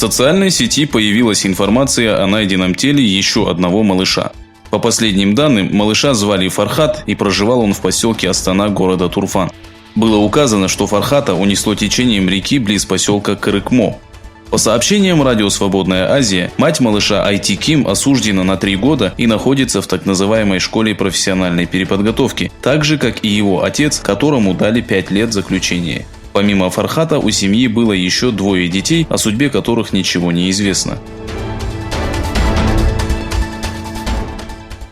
социальной сети появилась информация о найденном теле еще одного малыша. По последним данным, малыша звали Фархат, и проживал он в поселке Астана города Турфан. Было указано, что Фархата унесло течением реки близ поселка Кырыкмо. По сообщениям радио «Свободная Азия», мать малыша Айти Ким осуждена на 3 года и находится в так называемой школе профессиональной переподготовки, так же, как и его отец, которому дали 5 лет заключения. Помимо Фархата у семьи было еще 2 детей, о судьбе которых ничего не известно.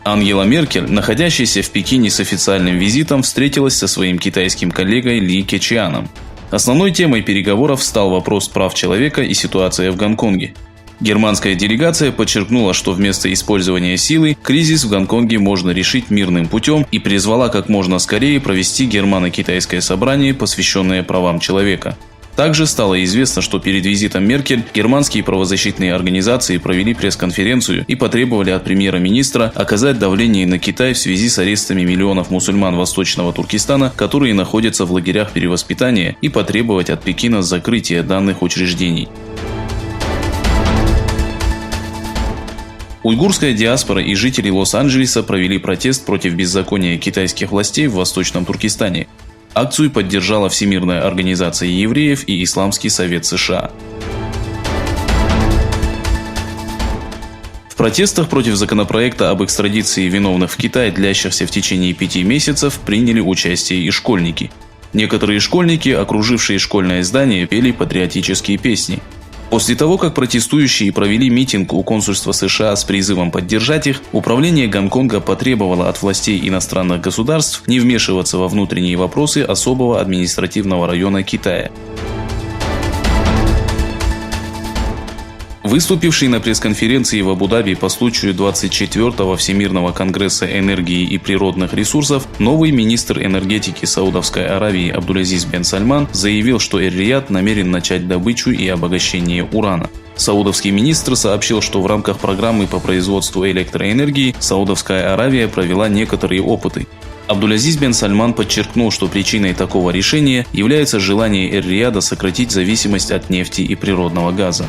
Ангела Меркель, находящаяся в Пекине с официальным визитом, встретилась со своим китайским коллегой Ли Кечианом. Основной темой переговоров стал вопрос прав человека и ситуация в Гонконге. Германская делегация подчеркнула, что вместо использования силы кризис в Гонконге можно решить мирным путем, и призвала как можно скорее провести германо-китайское собрание, посвященное правам человека. Также стало известно, что перед визитом Меркель германские правозащитные организации провели пресс-конференцию и потребовали от премьер-министра оказать давление на Китай в связи с арестами миллионов мусульман Восточного Туркестана, которые находятся в лагерях перевоспитания, и потребовать от Пекина закрытия данных учреждений. Уйгурская диаспора и жители Лос-Анджелеса провели протест против беззакония китайских властей в Восточном Туркестане. Акцию поддержала Всемирная организация евреев и Исламский совет США. В протестах против законопроекта об экстрадиции виновных в Китае, длящихся в течение 5 месяцев, приняли участие и школьники. Некоторые школьники, окружившие школьное здание, пели патриотические песни. После того, как протестующие провели митинг у консульства США с призывом поддержать их, управление Гонконга потребовало от властей иностранных государств не вмешиваться во внутренние вопросы особого административного района Китая. Выступивший на пресс-конференции в Абу-Даби по случаю 24-го Всемирного конгресса энергии и природных ресурсов, новый министр энергетики Саудовской Аравии Абдулязиз бен Сальман заявил, что Эр-Рияд намерен начать добычу и обогащение урана. Саудовский министр сообщил, что в рамках программы по производству электроэнергии Саудовская Аравия провела некоторые опыты. Абдулязиз бен Сальман подчеркнул, что причиной такого решения является желание Эр-Рияда сократить зависимость от нефти и природного газа.